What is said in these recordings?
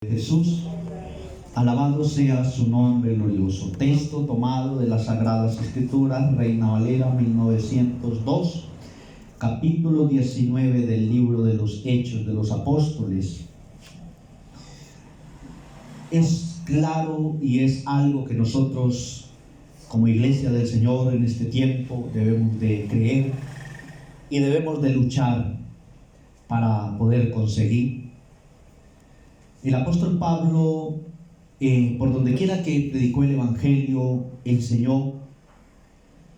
Jesús, alabado sea su nombre glorioso. Texto tomado de las Sagradas Escrituras, Reina Valera 1902, capítulo 19 del libro de los Hechos de los Apóstoles. Es claro y es algo que nosotros como Iglesia del Señor en este tiempo debemos de creer y debemos de luchar para poder conseguir. El apóstol Pablo, por donde quiera que predicó el Evangelio, enseñó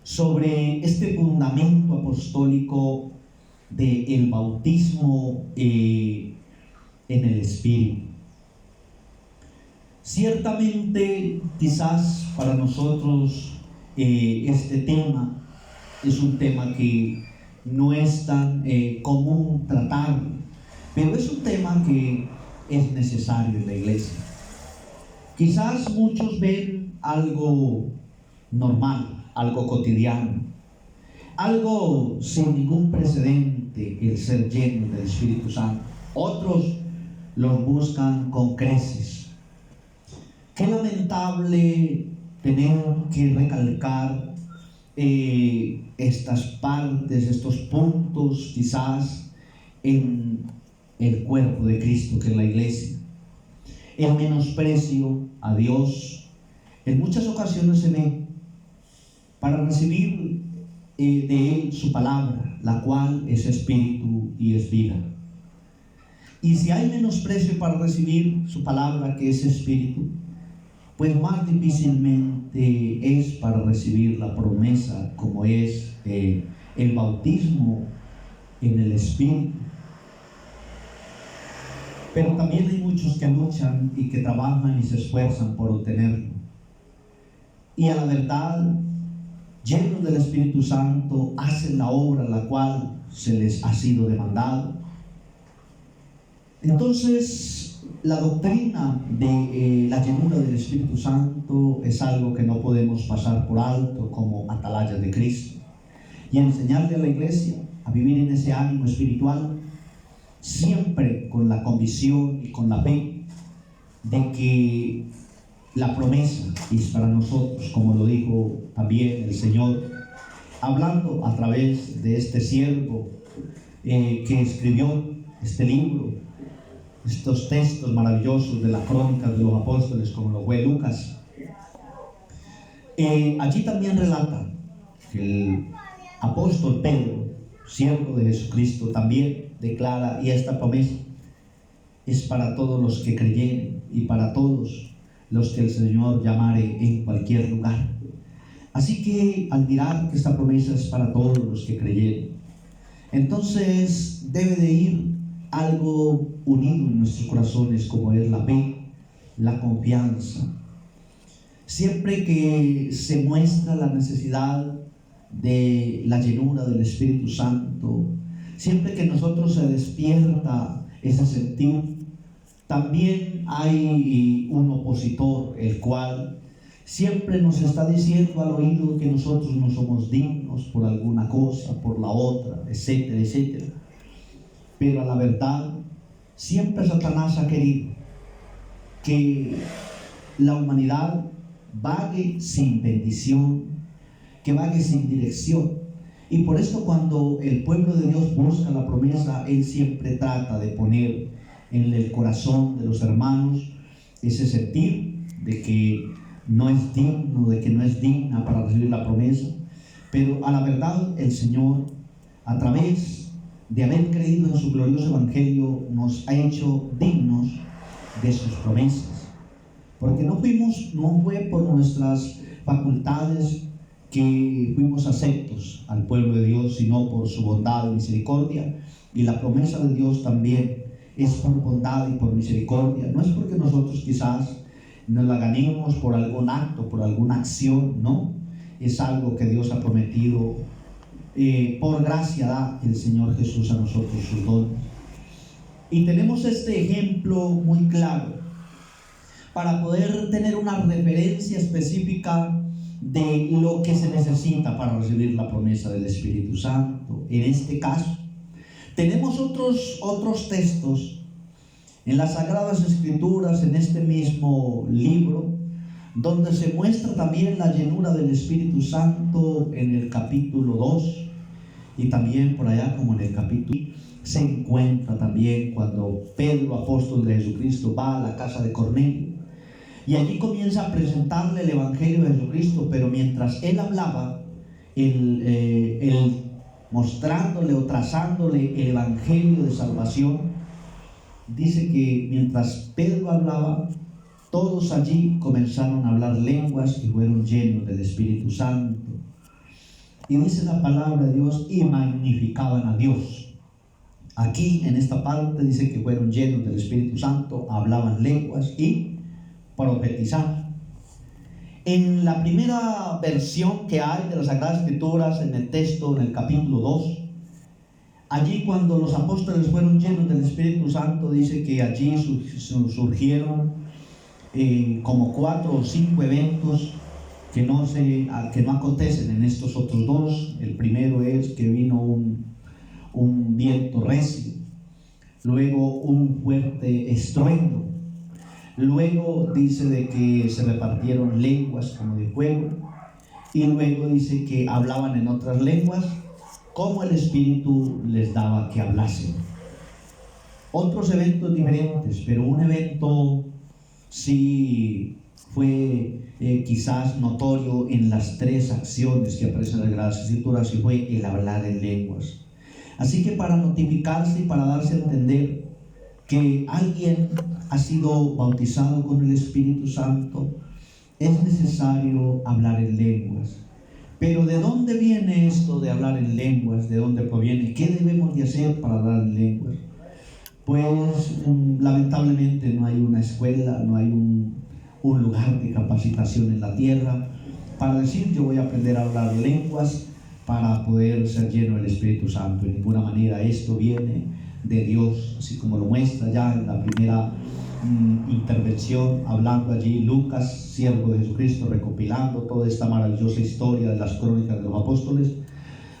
sobre este fundamento apostólico del bautismo en el Espíritu. Ciertamente, quizás para nosotros este tema es un tema que no es tan común tratar, pero es un tema que es necesario en la iglesia. Quizás muchos ven algo normal, algo cotidiano, algo sin ningún precedente, el ser lleno del Espíritu Santo. Otros los buscan con creces. Qué lamentable tener que recalcar estas partes, estos puntos quizás en el cuerpo de Cristo, que es la iglesia. El menosprecio a Dios en muchas ocasiones se ve para recibir de Él su palabra, la cual es espíritu y es vida. Y si hay menosprecio para recibir su palabra, que es espíritu, pues más difícilmente es para recibir la promesa, como es el bautismo en el Espíritu. Pero también hay muchos que luchan y que trabajan y se esfuerzan por obtenerlo. Y a la verdad, llenos del Espíritu Santo, hacen la obra la cual se les ha sido demandado. Entonces, la doctrina de la llenura del Espíritu Santo es algo que no podemos pasar por alto como atalayas de Cristo. Y enseñarle a la iglesia a vivir en ese ánimo espiritual, siempre con la convicción y con la fe de que la promesa es para nosotros, como lo dijo también el Señor, hablando a través de este siervo que escribió este libro, estos textos maravillosos de las crónicas de los apóstoles, como lo fue Lucas. Allí también relata que el apóstol Pedro, siervo de Jesucristo, también declara, y esta promesa es para todos los que creyeren y para todos los que el Señor llamare en cualquier lugar. Así que al mirar que esta promesa es para todos los que creyeren, entonces debe de ir algo unido en nuestros corazones, como es la fe, la confianza. Siempre que se muestra la necesidad de la llenura del Espíritu Santo, siempre que nosotros se despierta ese sentir, también hay un opositor, el cual siempre nos está diciendo al oído que nosotros no somos dignos por alguna cosa, por la otra, etcétera, etcétera. Pero a la verdad, siempre Satanás ha querido que la humanidad vague sin bendición, que vague sin dirección. Y por esto, cuando el pueblo de Dios busca la promesa, Él siempre trata de poner en el corazón de los hermanos ese sentir de que no es digno, de que no es digna para recibir la promesa. Pero a la verdad, el Señor, a través de haber creído en su glorioso Evangelio, nos ha hecho dignos de sus promesas. Porque no fue por nuestras facultades que fuimos aceptos al pueblo de Dios, sino por su bondad y misericordia. Y la promesa de Dios también es por bondad y por misericordia. No es porque nosotros quizás nos la ganemos por algún acto, por alguna acción, no. Es algo que Dios ha prometido. Por gracia da el Señor Jesús a nosotros sus dones. Y tenemos este ejemplo muy claro para poder tener una referencia específica de lo que se necesita para recibir la promesa del Espíritu Santo. En este caso tenemos otros textos En las Sagradas Escrituras, en este mismo libro, donde se muestra también la llenura del Espíritu Santo en el capítulo 2, y también por allá como en el capítulo, se encuentra también cuando Pedro, apóstol de Jesucristo, va a la casa de Cornelio, y allí comienza a presentarle el Evangelio de Jesucristo. Pero mientras él hablaba, mostrándole o trazándole el Evangelio de salvación, dice que mientras Pedro hablaba, todos allí comenzaron a hablar lenguas y fueron llenos del Espíritu Santo. Y dice la palabra de Dios, y magnificaban a Dios. Aquí en esta parte dice que fueron llenos del Espíritu Santo, hablaban lenguas y profetizaban. En la primera versión que hay de las Sagradas Escrituras, en el texto, en el capítulo 2, allí cuando los apóstoles fueron llenos del Espíritu Santo, dice que allí surgieron como 4 o 5 eventos que no acontecen en estos otros dos. El primero es que vino un viento recio, luego un fuerte estruendo, luego dice de que se repartieron lenguas como de fuego, y luego dice que hablaban en otras lenguas como el Espíritu les daba que hablasen. Otros eventos diferentes, pero un evento sí fue quizás notorio en las 3 acciones que aparecen en las Sagradas Escrituras, y fue el hablar en lenguas. Así que para notificarse y para darse a entender que alguien ha sido bautizado con el Espíritu Santo, es necesario hablar en lenguas. Pero ¿de dónde viene esto de hablar en lenguas? ¿De dónde proviene? ¿Qué debemos de hacer para hablar en lenguas? Pues lamentablemente no hay una escuela, no hay un lugar de capacitación en la tierra para decir yo voy a aprender a hablar lenguas para poder ser lleno del Espíritu Santo. De ninguna manera esto viene de Dios, así como lo muestra ya en la primera intervención, hablando allí Lucas, siervo de Jesucristo, recopilando toda esta maravillosa historia de las crónicas de los apóstoles,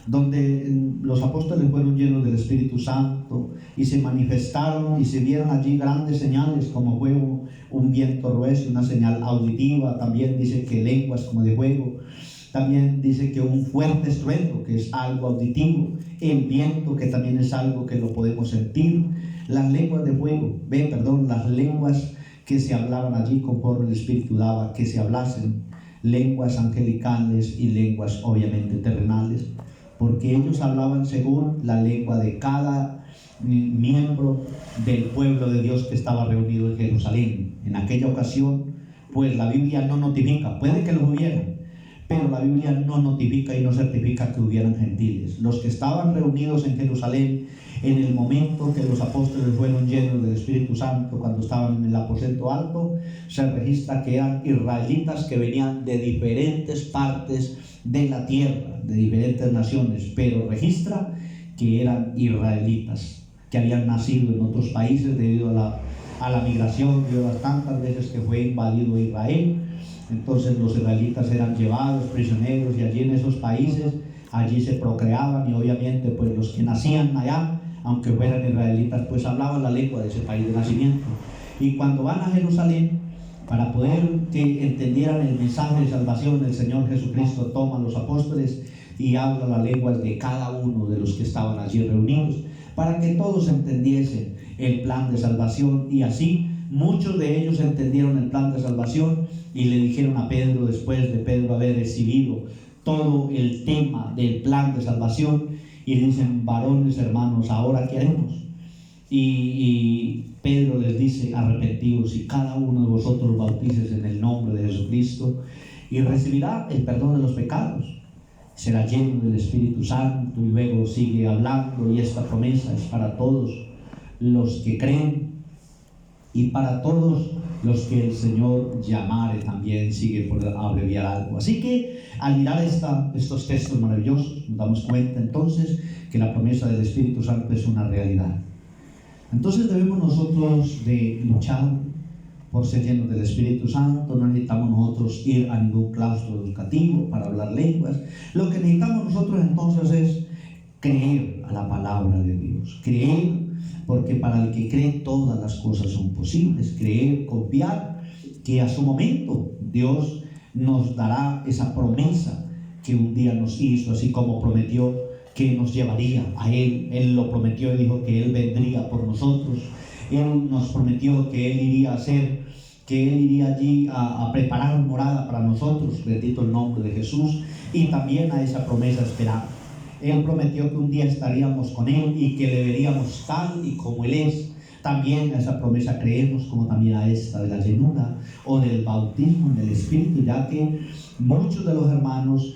donde los apóstoles fueron llenos del Espíritu Santo y se manifestaron y se vieron allí grandes señales, como fue un viento recio, una señal auditiva. También dice que lenguas como de fuego. También dice que un fuerte estruendo, que es algo auditivo. El viento, que también es algo que lo podemos sentir. Las lenguas de fuego, las lenguas que se hablaban allí conforme el Espíritu daba que se hablasen, lenguas angelicales y lenguas obviamente terrenales, porque ellos hablaban según la lengua de cada miembro del pueblo de Dios que estaba reunido en Jerusalén. En aquella ocasión, pues la Biblia no notifica, puede que lo hubiera, pero la Biblia no notifica y no certifica que hubieran gentiles. Los que estaban reunidos en Jerusalén en el momento que los apóstoles fueron llenos del Espíritu Santo, cuando estaban en el aposento alto, se registra que eran israelitas que venían de diferentes partes de la tierra, de diferentes naciones, pero registra que eran israelitas, que habían nacido en otros países debido a la migración, debido a tantas veces que fue invadido Israel. Entonces los israelitas eran llevados prisioneros, y allí en esos países, allí se procreaban, y obviamente pues los que nacían allá, aunque fueran israelitas, pues hablaban la lengua de ese país de nacimiento. Y cuando van a Jerusalén, para poder que entendieran el mensaje de salvación, el Señor Jesucristo toma a los apóstoles y habla las lenguas de cada uno de los que estaban allí reunidos, para que todos entendiesen el plan de salvación. Y así muchos de ellos entendieron el plan de salvación y le dijeron a Pedro, después de Pedro haber recibido todo el tema del plan de salvación, y le dicen: varones, hermanos, ¿ahora qué haremos? Y Pedro les dice: arrepentidos y cada uno de vosotros bautices en el nombre de Jesucristo y recibirá el perdón de los pecados, será lleno del Espíritu Santo. Y luego sigue hablando, y esta promesa es para todos los que creen y para todos los que el Señor llamare. También sigue por abreviar algo. Así que al mirar estos textos maravillosos, nos damos cuenta entonces que la promesa del Espíritu Santo es una realidad. Entonces debemos nosotros de luchar por ser llenos del Espíritu Santo. No necesitamos nosotros ir a ningún claustro educativo para hablar lenguas. Lo que necesitamos nosotros entonces es creer a la palabra de Dios, creer, porque para el que cree todas las cosas son posibles. Creer, confiar que a su momento Dios nos dará esa promesa que un día nos hizo, así como prometió que nos llevaría a Él. Él lo prometió y dijo que Él vendría por nosotros. Él nos prometió que Él iría a hacer, que Él iría allí a preparar morada para nosotros, bendito el nombre de Jesús, y también a esa promesa esperamos. Él prometió que un día estaríamos con Él y que le veríamos tal y como Él es. También a esa promesa creemos, como también a esta de la llenura o del bautismo en el Espíritu, ya que muchos de los hermanos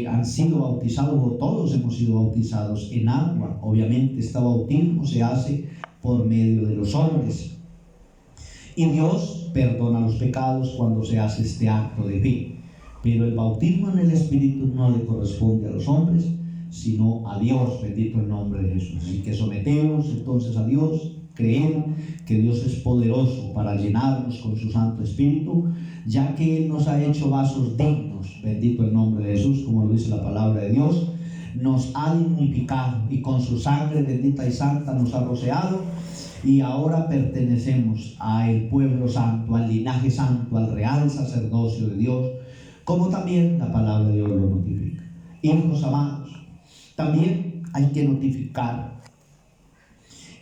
han sido bautizados, o todos hemos sido bautizados en agua. Obviamente este bautismo se hace por medio de los hombres, y Dios perdona los pecados cuando se hace este acto de fe, pero el bautismo en el Espíritu no le corresponde a los hombres, sino a Dios, bendito el nombre de Jesús. Así que sometemos entonces a Dios, creemos que Dios es poderoso para llenarnos con su Santo Espíritu, ya que Él nos ha hecho vasos dignos, bendito el nombre de Jesús, como lo dice la palabra de Dios. Nos ha dignificado y con su sangre bendita y santa nos ha rociado, y ahora pertenecemos al pueblo santo, al linaje santo, al real sacerdocio de Dios, como también la palabra de Dios lo notifica. Hijos amados, también hay que notificar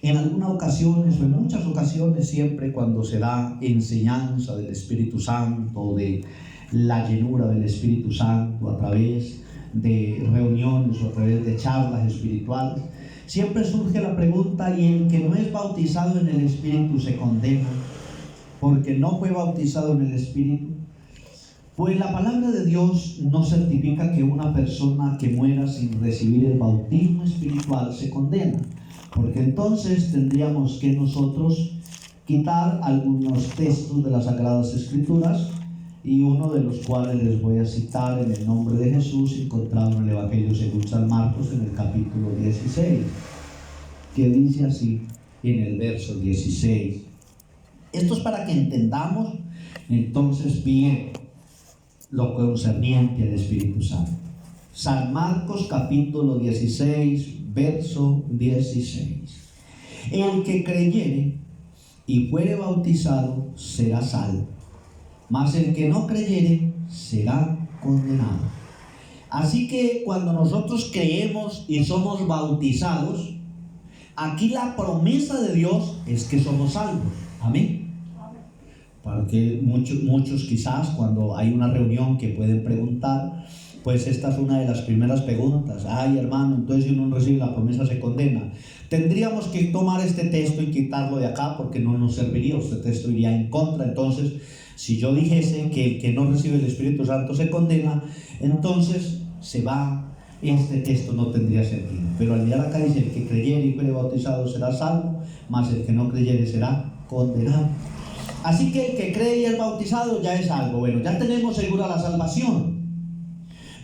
en algunas ocasiones, o en muchas ocasiones, siempre cuando se da enseñanza del Espíritu Santo, de la llenura del Espíritu Santo a través de reuniones o a través de charlas espirituales, siempre surge la pregunta: ¿y el que no es bautizado en el Espíritu se condena porque no fue bautizado en el Espíritu? Pues la palabra de Dios no certifica que una persona que muera sin recibir el bautismo espiritual se condena, porque entonces tendríamos que nosotros quitar algunos textos de las Sagradas Escrituras, y uno de los cuales les voy a citar en el nombre de Jesús, encontrado en el Evangelio según San Marcos en el capítulo 16, que dice así en el verso 16. Esto es para que entendamos entonces bien lo concerniente al Espíritu Santo. San Marcos capítulo 16, verso 16. El que creyere y fuere bautizado será salvo, mas el que no creyere será condenado. Así que cuando nosotros creemos y somos bautizados, aquí la promesa de Dios es que somos salvos. Amén. Porque muchos quizás cuando hay una reunión que pueden preguntar, pues esta es una de las primeras preguntas: ay, hermano, entonces si uno no recibe la promesa se condena. Tendríamos que tomar este texto y quitarlo de acá, porque no nos serviría, este texto iría en contra. Entonces, si yo dijese que el que no recibe el Espíritu Santo se condena, entonces se va, este texto no tendría sentido. Pero al mirar acá dice: el que creyere y fuere bautizado será salvo, mas el que no creyere será condenado. Así que el que cree y es bautizado ya es salvo. Bueno, ya tenemos segura la salvación.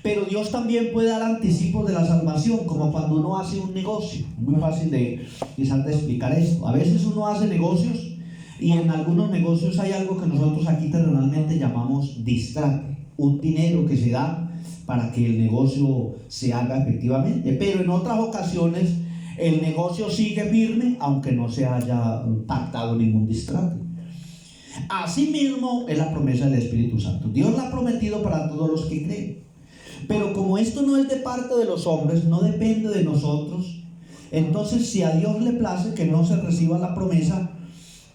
Pero Dios también puede dar anticipos de la salvación, como cuando uno hace un negocio. Muy fácil quizás de explicar esto. A veces uno hace negocios, y en algunos negocios hay algo que nosotros aquí terrenalmente llamamos distrate, un dinero que se da para que el negocio se haga efectivamente. Pero en otras ocasiones el negocio sigue firme aunque no se haya pactado ningún distrate. Asimismo es la promesa del Espíritu Santo. Dios la ha prometido para todos los que creen. Pero como esto no es de parte de los hombres, no depende de nosotros, entonces si a Dios le place que no se reciba la promesa,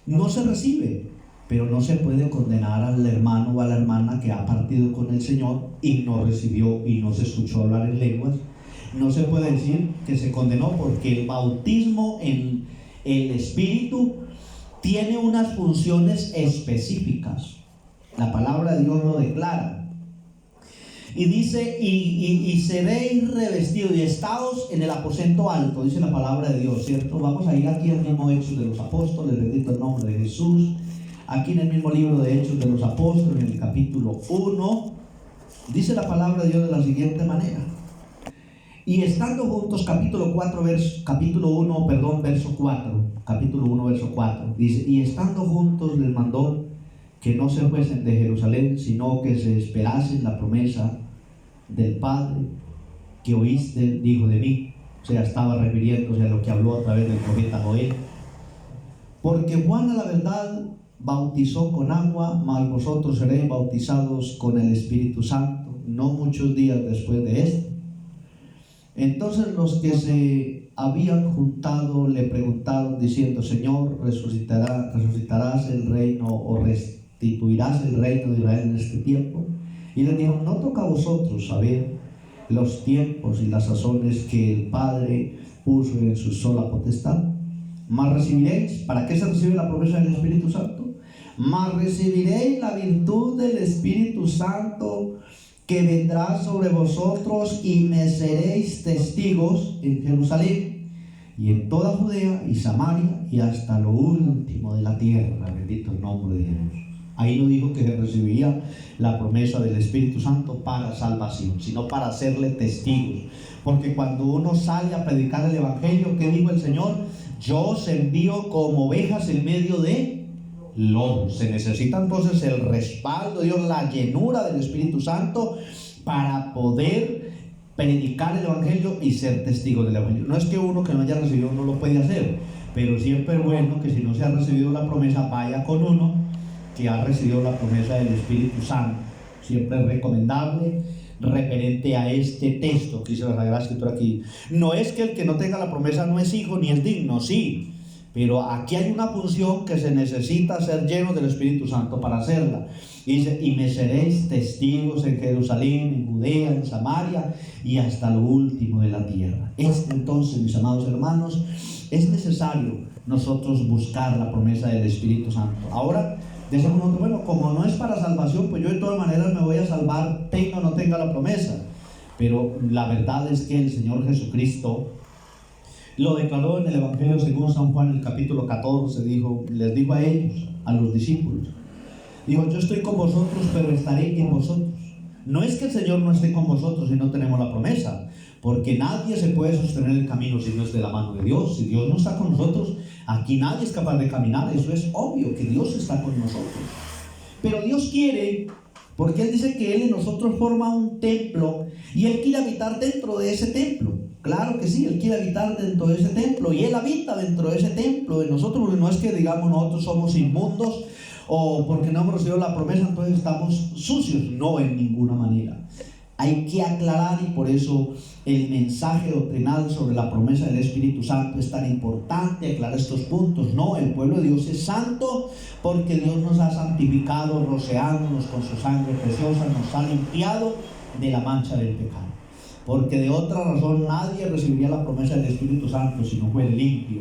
no se recibe. Pero no se puede condenar al hermano o a la hermana que ha partido con el Señor y no recibió y no se escuchó hablar en lenguas. No se puede decir que se condenó, porque el bautismo en el Espíritu tiene unas funciones específicas. La palabra de Dios lo declara. Y dice: y seréis revestidos y estados en el aposento alto, dice la palabra de Dios, ¿cierto? Vamos a ir aquí al mismo Hechos de los Apóstoles, bendito el nombre de Jesús. Aquí en el mismo libro de Hechos de los Apóstoles, en el capítulo 1, dice la palabra de Dios de la siguiente manera: y estando juntos, capítulo 1, verso 4, dice: y estando juntos les mandó que no se fuesen de Jerusalén, sino que se esperasen la promesa del Padre que oíste, dijo de mí. O sea, estaba refiriéndose a lo que habló a través del profeta Joel. Porque Juan a la verdad bautizó con agua, mas vosotros seréis bautizados con el Espíritu Santo, no muchos días después de esto. Entonces los que se habían juntado le preguntaron diciendo: Señor, ¿resucitarás el reino o restituirás el reino de Israel en este tiempo? Y le dijo: no toca a vosotros saber los tiempos y las sazones que el Padre puso en su sola potestad. Mas recibiréis, ¿para qué se recibe la promesa del Espíritu Santo? Mas recibiréis la virtud del Espíritu Santo, que vendrá sobre vosotros, y me seréis testigos en Jerusalén y en toda Judea y Samaria y hasta lo último de la tierra. Bendito el nombre de Dios. Ahí no dijo que se recibiría la promesa del Espíritu Santo para salvación, sino para hacerle testigos. Porque cuando uno sale a predicar el Evangelio, ¿qué dijo el Señor? Yo os envío como ovejas en medio de lobos. Se necesita entonces el respaldo de Dios, la llenura del Espíritu Santo para poder predicar el Evangelio y ser testigo del Evangelio. No es que uno que no haya recibido no lo puede hacer, pero siempre es bueno que si no se ha recibido la promesa, vaya con uno que ha recibido la promesa del Espíritu Santo. Siempre es recomendable referente a este texto que dice la Sagrada Escritura aquí. No es que el que no tenga la promesa no es hijo ni es digno, sí, pero aquí hay una función que se necesita ser lleno del Espíritu Santo para hacerla. Y dice: y me seréis testigos en Jerusalén, en Judea, en Samaria y hasta lo último de la tierra. Entonces, mis amados hermanos, es necesario nosotros buscar la promesa del Espíritu Santo. Ahora, decimos: bueno, como no es para salvación, pues yo de todas maneras me voy a salvar, tenga o no tenga la promesa. Pero la verdad es que el Señor Jesucristo lo declaró en el Evangelio según San Juan, el capítulo 14, les dijo a ellos, a los discípulos, dijo: yo estoy con vosotros, pero estaré en vosotros. No es que el Señor no esté con vosotros si no tenemos la promesa, porque nadie se puede sostener el camino si no es de la mano de Dios. Si Dios no está con nosotros, aquí nadie es capaz de caminar. Eso es obvio, que Dios está con nosotros. Pero Dios quiere, porque Él dice que Él en nosotros forma un templo y Él quiere habitar dentro de ese templo. Claro que sí, Él quiere habitar dentro de ese templo y Él habita dentro de ese templo de nosotros. Porque no es que digamos nosotros somos inmundos o porque no hemos recibido la promesa entonces estamos sucios. No, en ninguna manera. Hay que aclarar, y por eso el mensaje doctrinal sobre la promesa del Espíritu Santo es tan importante, aclarar estos puntos. No, el pueblo de Dios es santo porque Dios nos ha santificado, rociándonos con su sangre preciosa, nos ha limpiado de la mancha del pecado. Porque de otra razón nadie recibiría la promesa del Espíritu Santo si no fuera limpio.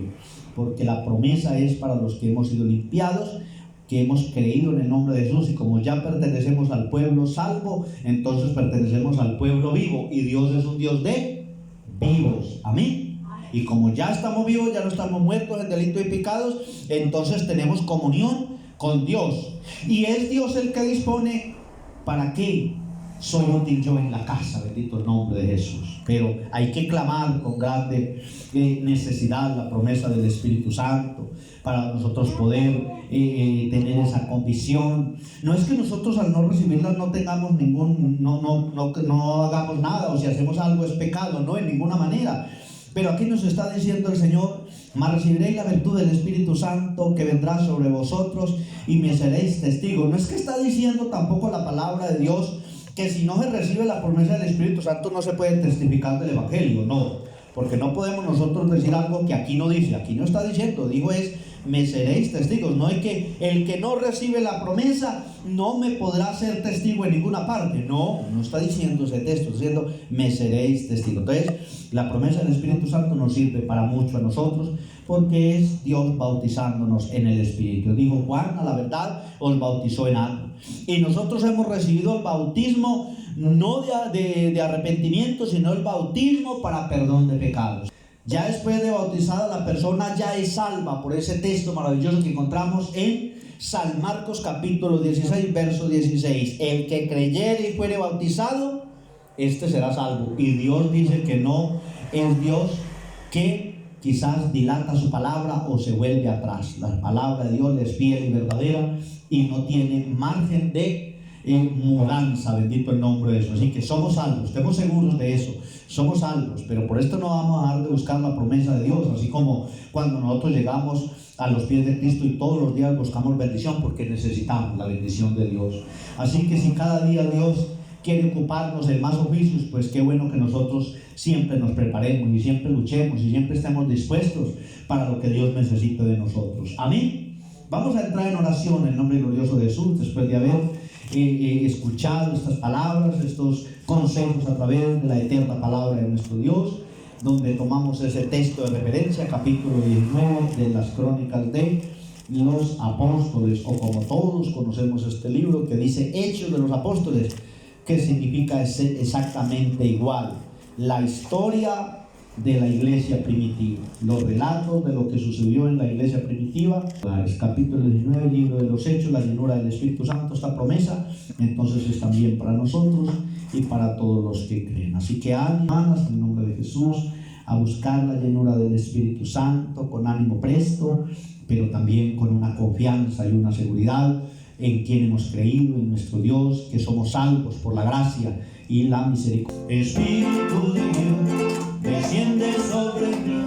Porque la promesa es para los que hemos sido limpiados, que hemos creído en el nombre de Jesús, y como ya pertenecemos al pueblo salvo, entonces pertenecemos al pueblo vivo, y Dios es un Dios de vivos. Amén. Y como ya estamos vivos, ya no estamos muertos en delitos y pecados, entonces tenemos comunión con Dios, y es Dios el que dispone para qué soy útil yo en la casa. Bendito el nombre de Jesús. Pero hay que clamar con grande necesidad la promesa del Espíritu Santo para nosotros poder tener esa convicción. No es que nosotros al no recibirla no tengamos no hagamos nada, o si hacemos algo es pecado, no, en ninguna manera. Pero aquí nos está diciendo el Señor: mas recibiréis la virtud del Espíritu Santo, que vendrá sobre vosotros, y me seréis testigos. No es que está diciendo tampoco la palabra de Dios que si no se recibe la promesa del Espíritu Santo no se puede testificar del Evangelio. No, porque no podemos nosotros decir algo que aquí no dice. Aquí no está diciendo, digo es: me seréis testigos. No es que el que no recibe la promesa no me podrá ser testigo en ninguna parte. No, no está diciendo ese texto, está diciendo: me seréis testigos. Entonces, la promesa del Espíritu Santo nos sirve para mucho a nosotros, porque es Dios bautizándonos en el Espíritu. Dijo Juan, a la verdad, os bautizó en agua. Y nosotros hemos recibido el bautismo no de arrepentimiento, sino el bautismo para perdón de pecados. Ya después de bautizada, la persona ya es salva por ese texto maravilloso que encontramos en San Marcos capítulo 16, verso 16. El que creyere y fuere bautizado, este será salvo. Y Dios dice que no es Dios que quizás dilata su palabra o se vuelve atrás. La palabra de Dios es fiel y verdadera y no tiene margen de mudanza, bendito el nombre de eso. Así que somos salvos, estemos seguros de eso, somos salvos, pero por esto no vamos a dejar de buscar la promesa de Dios, así como cuando nosotros llegamos a los pies de Cristo y todos los días buscamos bendición, porque necesitamos la bendición de Dios. Así que si cada día Dios quiere ocuparnos de más oficios, pues qué bueno que nosotros siempre nos preparemos y siempre luchemos y siempre estemos dispuestos para lo que Dios necesita de nosotros. Amén. Vamos a entrar en oración en el nombre glorioso de Jesús, después de haber escuchado estas palabras, estos consejos a través de la eterna palabra de nuestro Dios, donde tomamos ese texto de referencia, capítulo 19 de las Crónicas de los Apóstoles, o como todos conocemos este libro que dice Hechos de los Apóstoles, que significa exactamente igual, la historia de la iglesia primitiva, los relatos de lo que sucedió en la iglesia primitiva. El capítulo 19, libro de los Hechos, la llenura del Espíritu Santo, esta promesa entonces es también para nosotros y para todos los que creen. Así que hermanas, en el nombre de Jesús, a buscar la llenura del Espíritu Santo con ánimo presto, pero también con una confianza y una seguridad en quien hemos creído, en nuestro Dios, que somos salvos por la gracia y la misericordia. Espíritu de Dios, desciende sobre mí.